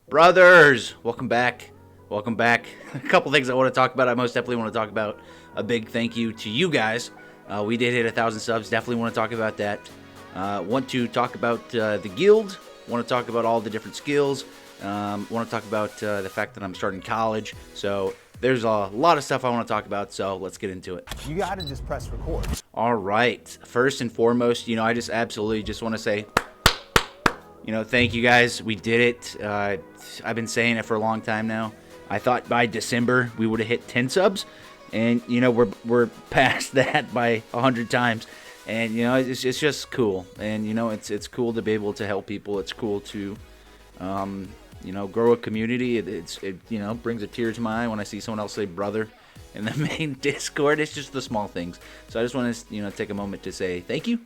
Brothers, welcome back. Welcome back. A couple things I want to talk about. I most definitely want to talk about a big thank you to you guys. We did hit 1,000 subs. Definitely want to talk about that. Want to talk about the guild. Want to talk about all the different skills. Want to talk about the fact that I'm starting college. So there's a lot of stuff I want to talk about. So let's get into it. You gotta just press record. All right. First and foremost, I just absolutely just want to say, thank you guys. We did it. I've been saying it for a long time now. I thought by December we would have hit 10 subs, and we're past that by 100 times. And it's just cool. And it's cool to be able to help people. It's cool to grow a community. It brings a tear to my eye when I see someone else say brother in the main Discord. It's just the small things. So I just want to take a moment to say thank you.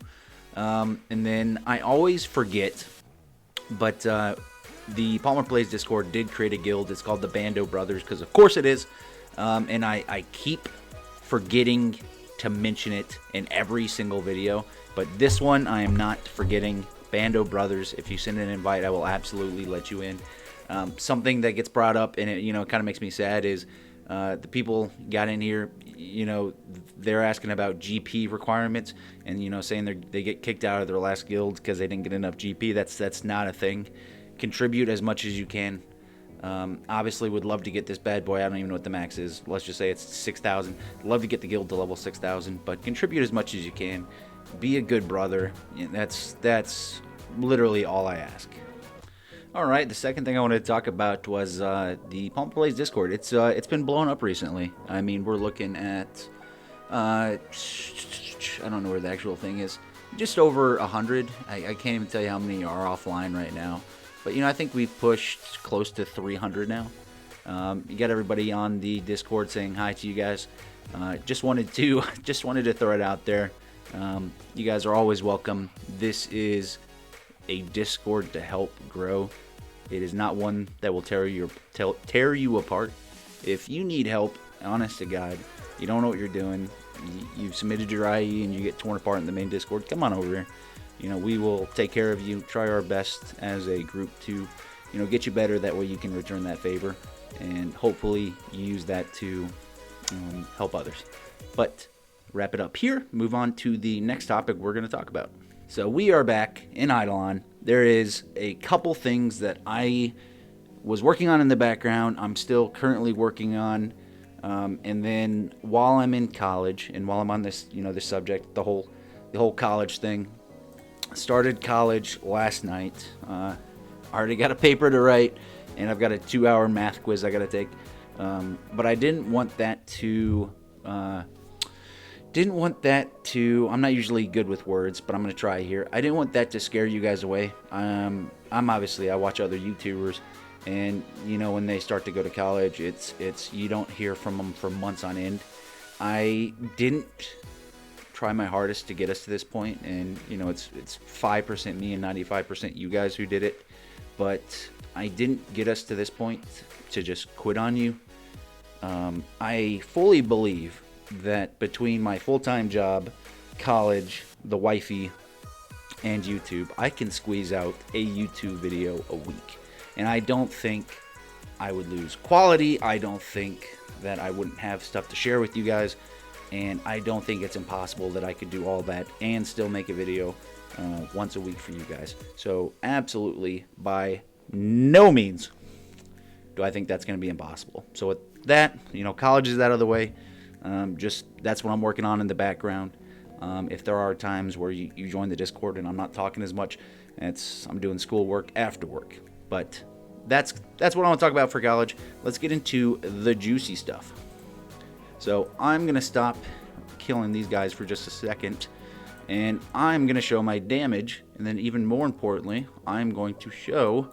And then I always forget, but the Palmer Plays Discord did create a guild. It's called the BANDoBROTHERS, because of course it is. And I keep forgetting to mention it in every single video. But this one I am not forgetting. BANDoBROTHERS. If you send an invite, I will absolutely let you in. Something that gets brought up, and it kind of makes me sad, is the people got in here, they're asking about GP requirements, and saying they get kicked out of their last guild because they didn't get enough GP. That's not a thing. Contribute as much as you can. Obviously would love to get this bad boy. I don't even know what the max is. Let's just say it's 6,000. Love to get the guild to level 6,000, but contribute as much as you can. Be a good brother. That's literally all I ask. All right, the second thing I wanted to talk about was the Palm Plays Discord. It's been blown up recently. I mean, we're looking at I don't know where the actual thing is. Just over 100. I can't even tell you how many are offline right now. But I think we've pushed close to 300 now. You got everybody on the Discord saying hi to you guys. Just wanted to throw it out there. You guys are always welcome. This is a Discord to help grow. It is not one that will tear you apart. If you need help, honest to God, you don't know what you're doing, you've submitted your IE and you get torn apart in the main Discord, come on over here. We will take care of you, try our best as a group to, get you better. That way you can return that favor and hopefully use that to help others. But wrap it up here, move on to the next topic we're going to talk about. So we are back in IdleOn. There is a couple things that I was working on in the background. I'm still currently working on. And then while I'm in college and while I'm on this, this subject, the whole college thing, started college last night. I already got a paper to write, and I've got a 2-hour math quiz I got to take. But I didn't want that to... I'm not usually good with words, but I'm going to try here. I didn't want that to scare you guys away. I watch other YouTubers, and when they start to go to college, it's you don't hear from them for months on end. I didn't try my hardest to get us to this point, and it's 5% me and 95% you guys who did it, but I didn't get us to this point to just quit on you. I fully believe that between my full-time job, college, the wifey, and YouTube, I can squeeze out a YouTube video a week. And I don't think I would lose quality. I don't think that I wouldn't have stuff to share with you guys. And I don't think it's impossible that I could do all that and still make a video once a week for you guys. So absolutely, by no means do I think that's going to be impossible. So with that, college is out of the way. That's what I'm working on in the background. If there are times where you join the Discord and I'm not talking as much, I'm doing schoolwork after work. But that's what I want to talk about for college. Let's get into the juicy stuff. So I'm going to stop killing these guys for just a second, and I'm going to show my damage, and then even more importantly, I'm going to show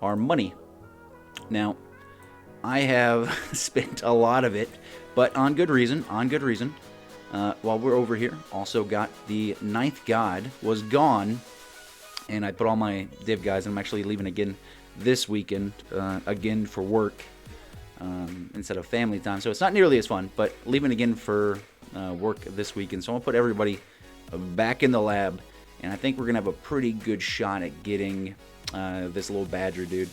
our money. Now, I have spent a lot of it, but on good reason. While we're over here, also got the 9th god was gone, and I put all my div guys, and I'm actually leaving again this weekend, again for work, instead of family time. So it's not nearly as fun, but leaving again for work this weekend. So I'm going to put everybody back in the lab, and I think we're going to have a pretty good shot at getting this little badger dude.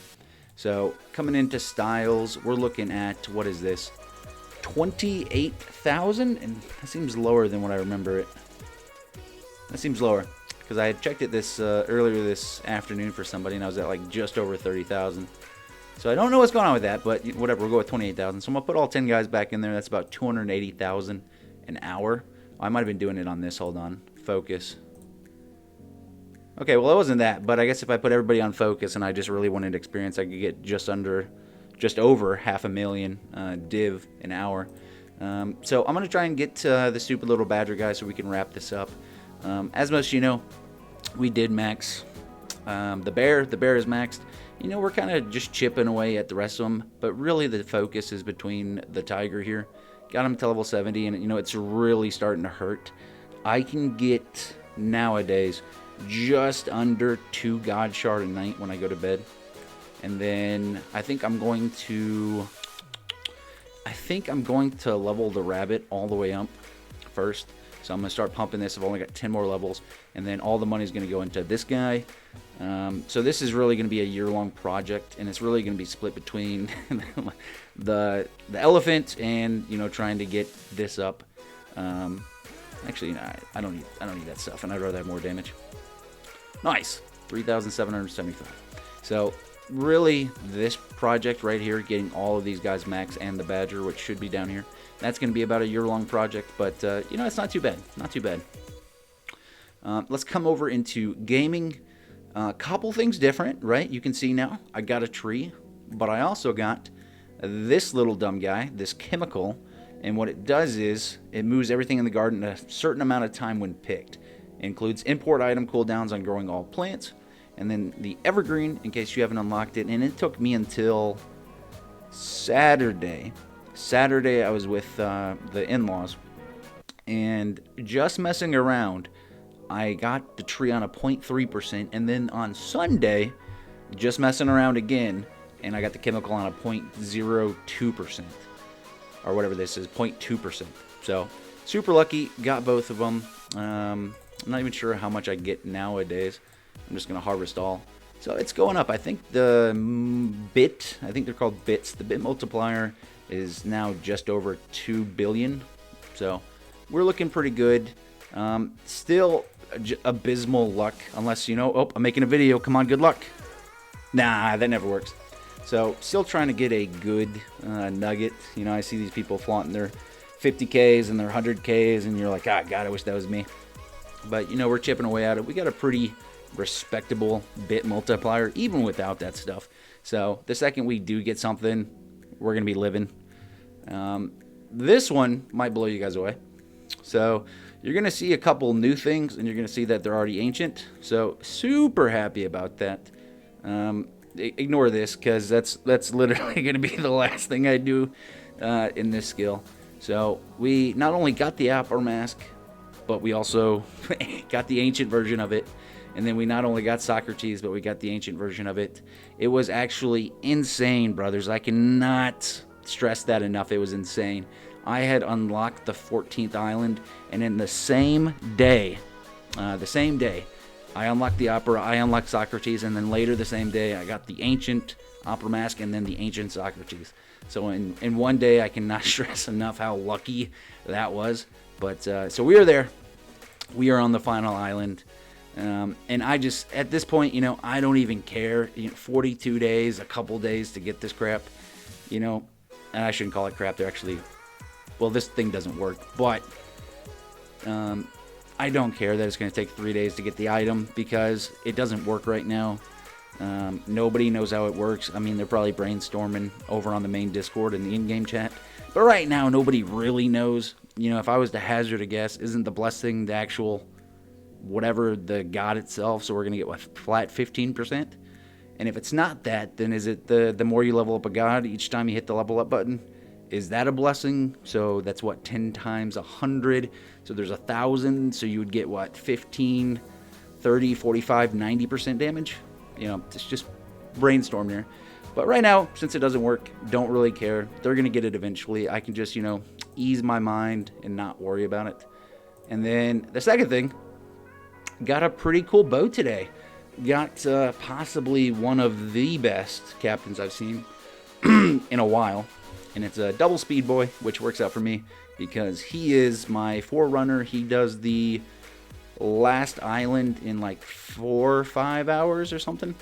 So coming into styles, we're looking at, what is this? 28,000, and that seems lower than what I remember it. That seems lower because I had checked it this earlier this afternoon for somebody, and I was at like just over 30,000. So I don't know what's going on with that, but whatever. We'll go with 28,000. So I'm gonna put all 10 guys back in there. That's about 280,000 an hour. I might have been doing it on this. Hold on, focus. Okay, well it wasn't that, but I guess if I put everybody on focus and I just really wanted experience, I could get just over 500,000 div an hour. So I'm gonna try and get the stupid little badger guy so we can wrap this up. As most of you know, we did max the bear. The bear is maxed. You know, we're kind of just chipping away at the rest of them, but really the focus is between the tiger here. Got him to level 70, and you know it's really starting to hurt. I can get nowadays just under 2 God Shard a night when I go to bed. And then I think I'm going to level the rabbit all the way up first. So I'm going to start pumping this. I've only got 10 more levels. And then all the money is going to go into this guy. So this is really going to be a year-long project. And it's really going to be split between the elephant and, you know, trying to get this up. Actually, no, I don't need that stuff. And I'd rather have more damage. Nice. 3,775. So really this project right here, getting all of these guys max and the badger, which should be down here, that's going to be about a year-long project, but you know, it's not too bad. Not too bad. Let's come over into gaming. Couple things different, right? You can see now I got a tree, but I also got this little dumb guy, this chemical, and what it does is it moves everything in the garden a certain amount of time when picked. It includes import item cooldowns on growing all plants, and then the evergreen, in case you haven't unlocked it, and it took me until Saturday. I was with the in-laws, and just messing around, I got the tree on a 0.3%, and then on Sunday, just messing around again, and I got the chemical on a 0.02%, or whatever this is, 0.2%. So, super lucky, got both of them. I'm not even sure how much I get nowadays. I'm just going to harvest all. So it's going up. I think the bit, I think they're called bits. The bit multiplier is now just over 2 billion. So we're looking pretty good. Still abysmal luck, unless, you know, oh, I'm making a video. Come on, good luck. Nah, that never works. So still trying to get a good nugget. You know, I see these people flaunting their 50Ks and their 100Ks, and you're like, ah, God, I wish that was me. But, you know, we're chipping away at it. We got a pretty respectable bit multiplier, even without that stuff. So the second we do get something, we're going to be living. This one might blow you guys away. So you're going to see a couple new things, and you're going to see that they're already ancient. So super happy about that. Ignore this, because that's literally going to be the last thing I do in this skill. So we not only got the Opera Mask, but we also got the ancient version of it. And then we not only got Socrates, but we got the ancient version of it. It was actually insane, brothers. I cannot stress that enough. It was insane. I had unlocked the 14th island, and in the same day, I unlocked the Opera, I unlocked Socrates, and then later the same day, I got the ancient Opera Mask and then the ancient Socrates. So in one day, I cannot stress enough how lucky that was. But so we are there. We are on the final island. And I just, at this point, you know, I don't even care. You know, 42 days, a couple days to get this crap, you know, and I shouldn't call it crap. They're actually, well, this thing doesn't work, but I don't care that it's going to take 3 days to get the item, because it doesn't work right now. Nobody knows how it works. I mean, they're probably brainstorming over on the main Discord and the in-game chat, but right now, nobody really knows. You know, if I was to hazard a guess, isn't the blessing the actual whatever the god itself? So we're gonna get what, flat 15%? And if it's not that, then is it the more you level up a god each time you hit the level up button? Is that a blessing? So that's what, 10 times 100. So there's 1,000. So you would get what, 15, 30, 45, 90% damage? You know, it's just brainstorm here. But right now, since it doesn't work, don't really care. They're gonna get it eventually. I can just, you know, ease my mind and not worry about it. And then the second thing, got a pretty cool bow today. got possibly one of the best captains I've seen in a while, and it's a double speed boy, which works out for me because he is my forerunner. He does the last island in like 4 or 5 hours or something.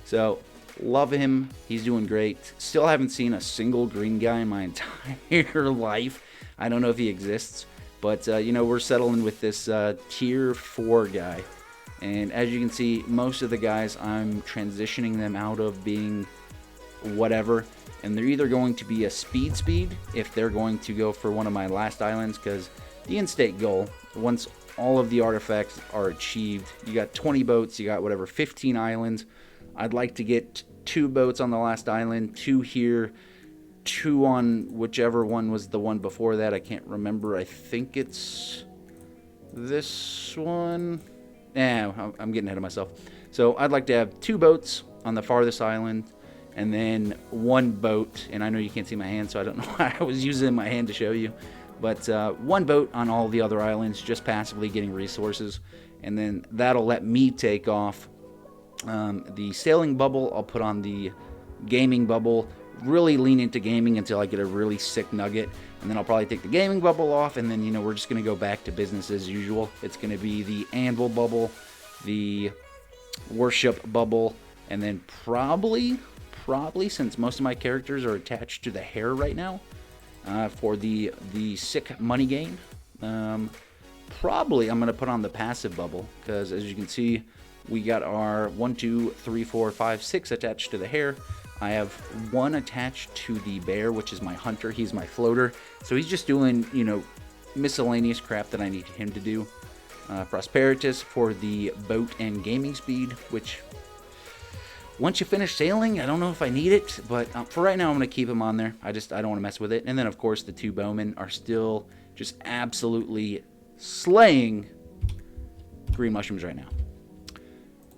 So love him. He's doing great. Still haven't seen a single green guy in my entire life. I don't know if he exists, but we're settling with this tier 4 guy. And as you can see, most of the guys, I'm transitioning them out of being whatever, and they're either going to be a speed if they're going to go for one of my last islands, because the in-state goal, once all of the artifacts are achieved, you got 20 boats, you got whatever, 15 islands. I'd like to get 2 boats on the last island, 2 here, 2 on whichever one was the one before that. I can't remember. I think it's this one. I'm getting ahead of myself. So I'd like to have 2 boats on the farthest island, and then 1 boat, and I know you can't see my hand, so I don't know why I was using my hand to show you, but 1 boat on all the other islands, just passively getting resources, and then that'll let me take off the sailing bubble. I'll put on the gaming bubble, really lean into gaming until I get a really sick nugget, and then I'll probably take the gaming bubble off, and then we're just going to go back to business as usual. It's going to be the anvil bubble, the worship bubble, and then probably, since most of my characters are attached to the hair right now, for the sick money gain, probably I'm going to put on the passive bubble, because as you can see, we got our 1, 2, 3, 4, 5, 6 attached to the hair. I have 1 attached to the bear, which is my hunter. He's my floater. So he's just doing, miscellaneous crap that I need him to do. Prosperitus for the boat and gaming speed, which once you finish sailing, I don't know if I need it, but for right now I'm going to keep him on there. I don't want to mess with it. And then, of course, the 2 bowmen are still just absolutely slaying green mushrooms right now.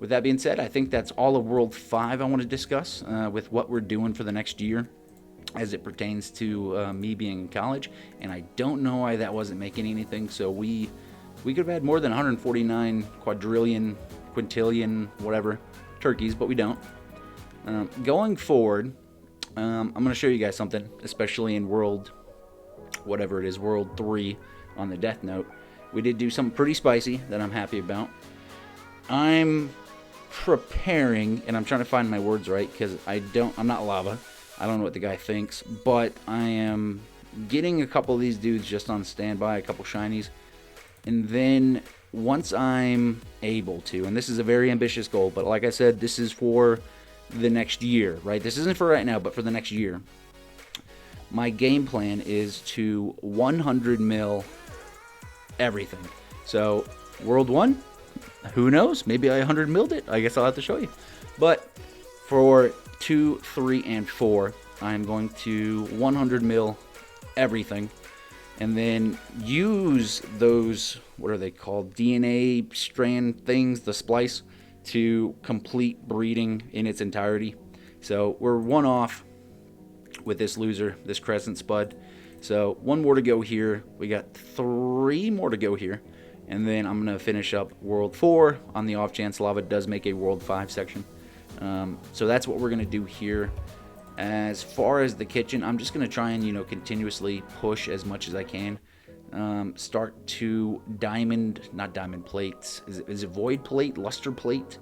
With that being said, I think that's all of World 5 I want to discuss with what we're doing for the next year as it pertains to me being in college. And I don't know why that wasn't making anything. So we could have had more than 149 quadrillion, quintillion, whatever, turkeys, but we don't. Going forward, I'm going to show you guys something, especially in World, whatever it is, World 3 on the Death Note. We did do something pretty spicy that I'm happy about. I'm preparing, and I'm trying to find my words right because I'm not lava. I don't know what the guy thinks, but I am getting a couple of these dudes just on standby, a couple shinies, and then once I'm able to, and this is a very ambitious goal, but like I said, this is for the next year, right? This isn't for right now, but for the next year. My game plan is to 100 mil everything. So World 1, who knows? Maybe I 100 milled it. I guess I'll have to show you. But for 2, 3, and 4, I'm going to 100 mil everything, and then use those, what are they called, DNA strand things, the splice, to complete breeding in its entirety. So we're 1 off with this loser, this crescent spud. So 1 more to go here. We got 3 more to go here. And then I'm going to finish up World 4 on the off chance lava does make a World 5 section. So that's what we're going to do here. As far as the kitchen, I'm just going to try and, continuously push as much as I can. Start to not diamond plates. Is it void plate, luster plate?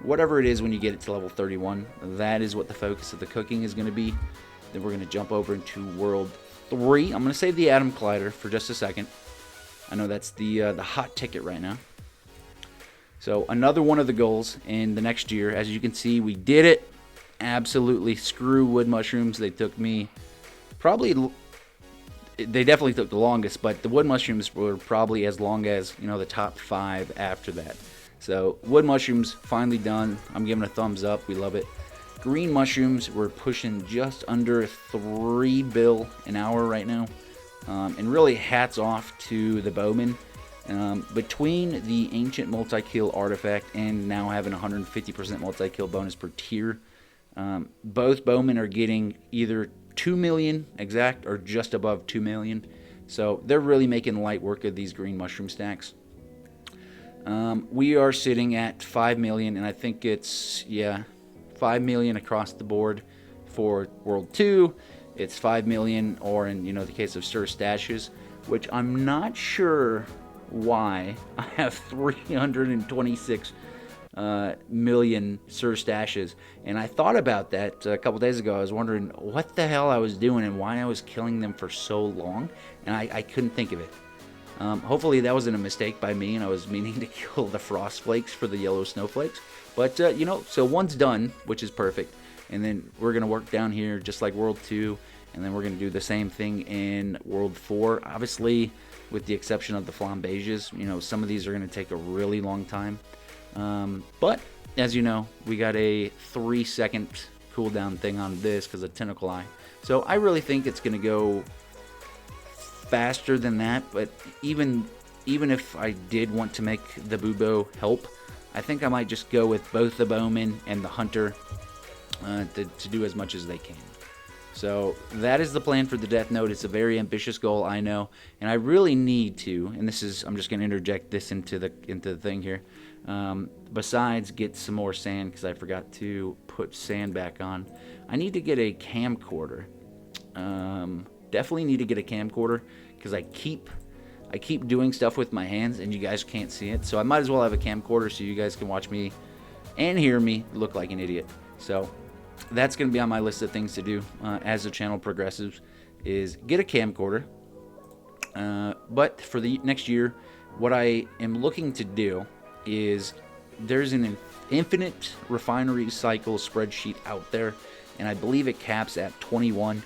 Whatever it is when you get it to level 31. That is what the focus of the cooking is going to be. Then we're going to jump over into World 3. I'm going to save the Atom Collider for just a second. I know that's the hot ticket right now. So another one of the goals in the next year, as you can see, we did it. Absolutely. Screw wood mushrooms. They took me they definitely took the longest, but the wood mushrooms were probably as long as, the top 5 after that. So wood mushrooms finally done. I'm giving a thumbs up. We love it. Green mushrooms, we're pushing just under 3 bill an hour right now. And really hats off to the bowman. Between the ancient multi-kill artifact and now having 150% multi-kill bonus per tier, both bowmen are getting either 2 million exact or just above 2 million. So they're really making light work of these green mushroom stacks. We are sitting at 5 million, and I think it's, 5 million across the board for World 2. It's 5 million, or in, the case of Sir Stashes, which I'm not sure why I have 326 million Sir Stashes. And I thought about that a couple days ago. I was wondering what the hell I was doing and why I was killing them for so long, and I couldn't think of it. Hopefully that wasn't a mistake by me, and I was meaning to kill the frost flakes for the yellow snowflakes. But, so one's done, which is perfect. And then we're going to work down here just like World 2, and then we're going to do the same thing in World 4. Obviously, with the exception of the flambeges, some of these are going to take a really long time. But, as you know, we got a 3-second cooldown thing on this because of Tentacle Eye. So I really think it's going to go faster than that, but even if I did want to make the Bubo help, I think I might just go with both the Bowman and the Hunter to do as much as they can. So that is the plan for the Death Note. It's a very ambitious goal, I know, and I really need to, and I'm just going to interject this into the thing here, besides get some more sand, because I forgot to put sand back on, I need to get a camcorder. Definitely need to get a camcorder, because I keep doing stuff with my hands, and you guys can't see it, so I might as well have a camcorder so you guys can watch me and hear me look like an idiot. So that's going to be on my list of things to do as the channel progresses, is get a camcorder. But for the next year, what I am looking to do is, there's an infinite refinery cycle spreadsheet out there, and I believe it caps at 21.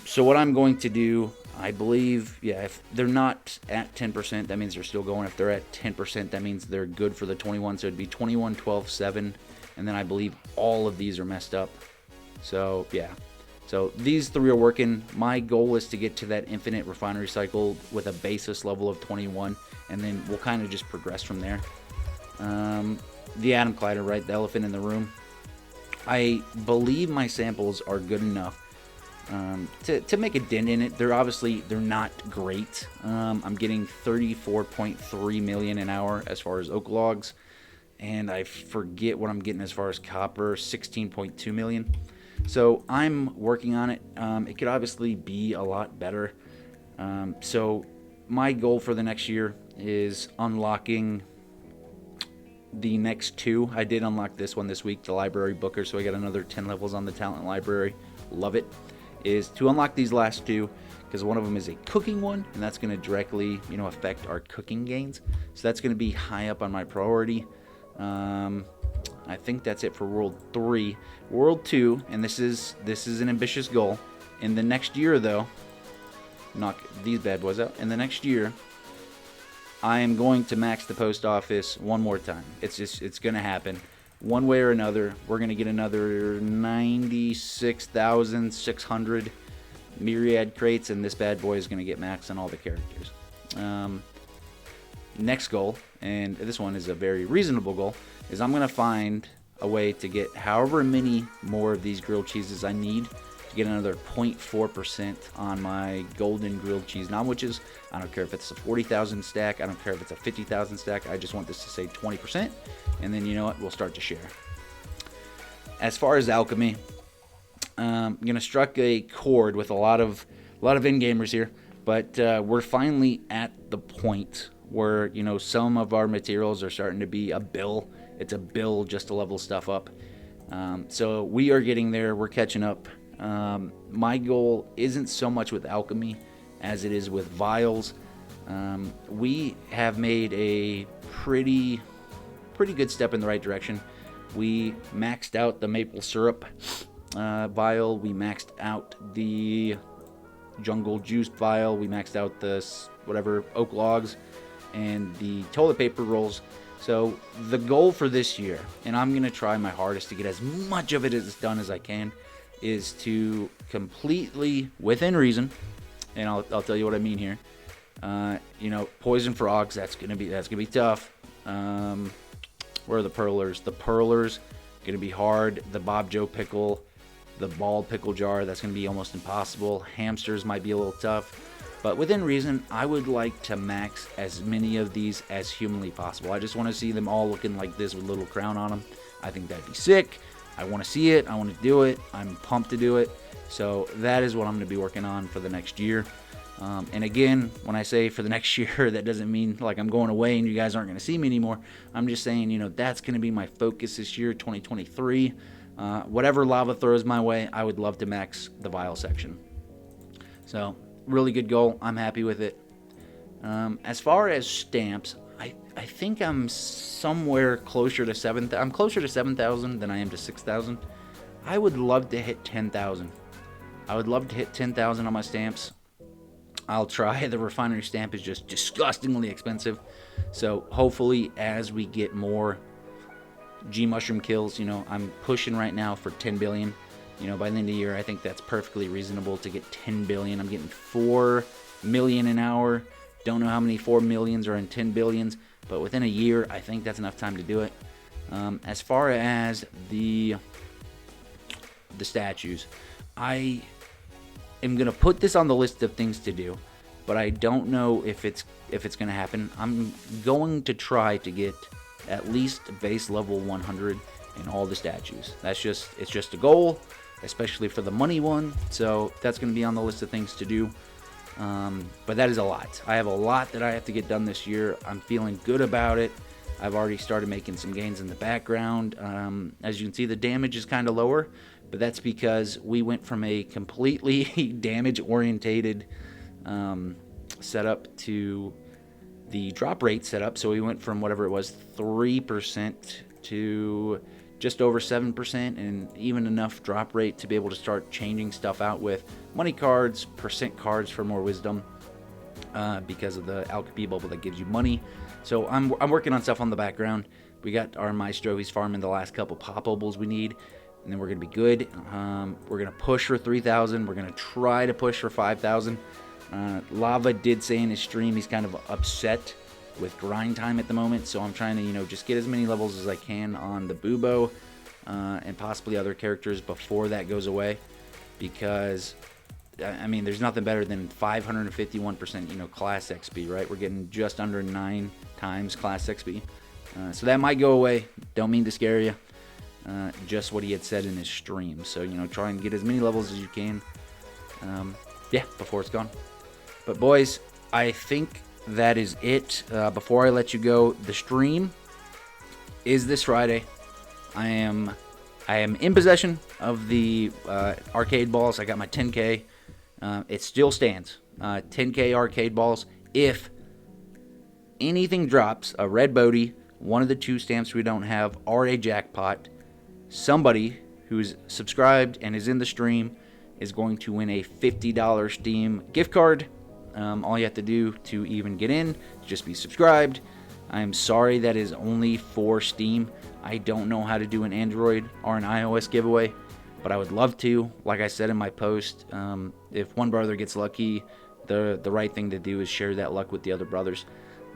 So what I'm going to do, I believe, if they're not at 10%, that means they're still going. If they're at 10%, that means they're good for the 21. So it'd be 21, 12, 7. And then I believe all of these are messed up. So, yeah. So these 3 are working. My goal is to get to that infinite refinery cycle with a basis level of 21. And then we'll kind of just progress from there. The Atom Collider, right? The elephant in the room. I believe my samples are good enough to make a dent in it. They're not great. I'm getting 34.3 million an hour as far as oak logs, and I forget what I'm getting as far as copper, 16.2 million. So I'm working on it. It could obviously be a lot better. So my goal for the next year is unlocking the next 2. I did unlock this one this week, the Library Booker, so I got another 10 levels on the Talent Library. Love it. Is to unlock these last 2, because one of them is a cooking one, and that's going to directly, affect our cooking gains. So that's going to be high up on my priority. I think that's it for World 3. World 2, and this is an ambitious goal. In the next year, though, knock these bad boys out. In the next year, I am going to max the post office one more time. It's going to happen. One way or another, we're going to get another 96,600 myriad crates, and this bad boy is going to get maxed on all the characters. Next goal, and this one is a very reasonable goal, is I'm going to find a way to get however many more of these grilled cheeses I need to get another 0.4% on my golden grilled cheese sandwiches. I don't care if it's a 40,000 stack. I don't care if it's a 50,000 stack. I just want this to say 20%. And then, you know what? We'll start to share. As far as alchemy, I'm going to strike a chord with a lot of in-gamers here. But we're finally at the point where, some of our materials are starting to be a bill. It's a bill just to level stuff up. So we are getting there. We're catching up. My goal isn't so much with alchemy as it is with vials. We have made a pretty good step in the right direction. We maxed out the maple syrup vial. We maxed out the jungle juice vial. We maxed out the oak logs and the toilet paper rolls. So the goal for this year, and I'm going to try my hardest to get as much of it as done as I can, is to completely, within reason, and I'll tell you what I mean here. Poison frogs, that's gonna be tough. Where are the pearlers? The pearlers gonna be hard. The Bob Joe pickle, The ball pickle jar, that's going to be almost impossible. Hamsters might be a little tough. But within reason, I would like to max as many of these as humanly possible. I just want to see them all looking like this with a little crown on them. I think that'd be sick. I want to see it. I want to do it. I'm pumped to do it. So that is what I'm going to be working on for the next year. And again, when I say for the next year, that doesn't mean like I'm going away and you guys aren't going to see me anymore. I'm just saying, you know, that's going to be my focus this year, 2023. Whatever lava throws my way, I would love to max the vial section. So really good goal. I'm happy with it. As far as stamps, I think I'm somewhere closer to 7,000. I'm closer to 7,000 than I am to 6,000. I would love to hit 10,000. I would love to hit 10,000 on my stamps. I'll try. The refinery stamp is just disgustingly expensive. So hopefully as we get more G mushroom kills, you know, I'm pushing right now for 10 billion. You know, by the end of the year, I think that's perfectly reasonable to get 10 billion. I'm getting 4 million an hour. Don't know how many 4 millions are in 10 billions, but within a year, I think that's enough time to do it. As far as the statues, I am going to put this on the list of things to do, but I don't know if it's going to happen. I'm going to try to get at least base level 100 in all the statues. It's just a goal, especially for the money one. So that's going to be on the list of things to do. But that is a lot. I have a lot that I have to get done this year. I'm feeling good about it. I've already started making some gains in the background. As you can see, the damage is kind of lower, but that's because we went from a completely damage-orientated setup to the drop rate setup. So we went from whatever it was, 3% to just over 7%, and even enough drop rate to be able to start changing stuff out with money cards, percent cards for more wisdom, because of the Alchemy bubble that gives you money. So I'm working on stuff on the background. We got our Maestro. He's farming the last couple pop obols we need, and then we're going to be good. We're going to push for 3,000. We're going to try to push for 5,000. Lava did say in his stream he's kind of upset with grind time at the moment, so I'm trying to, you know, just get as many levels as I can on the Bubo and possibly other characters before that goes away, because I mean, there's nothing better than 551%, you know, class XP, right? We're getting just under 9 times class XP, so that might go away. Don't mean to scare you, just what he had said in his stream. So, you know, try and get as many levels as you can, yeah, before it's gone. But boys, I think that is it. Before I let you go, the stream is this Friday. I am in possession of the arcade balls. I got my 10K. It still stands. 10K arcade balls. If anything drops, a red Bodhi, one of the 2 stamps we don't have, or a jackpot, somebody who's subscribed and is in the stream is going to win a $50 Steam gift card. All you have to do to even get in is just be subscribed. I'm sorry that is only for Steam. I don't know how to do an Android or an iOS giveaway, but I would love to. Like I said in my post, if one brother gets lucky, the right thing to do is share that luck with the other brothers.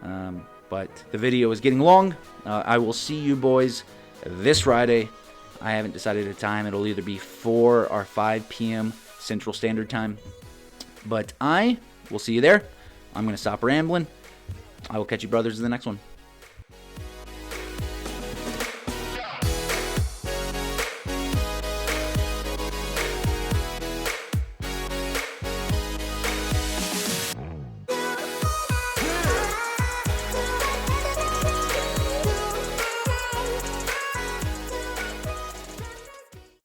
But the video is getting long. I will see you boys this Friday. I haven't decided a time. It'll either be 4 or 5 p.m. Central Standard Time. But I will see you there. I'm going to stop rambling. I will catch you brothers in the next one.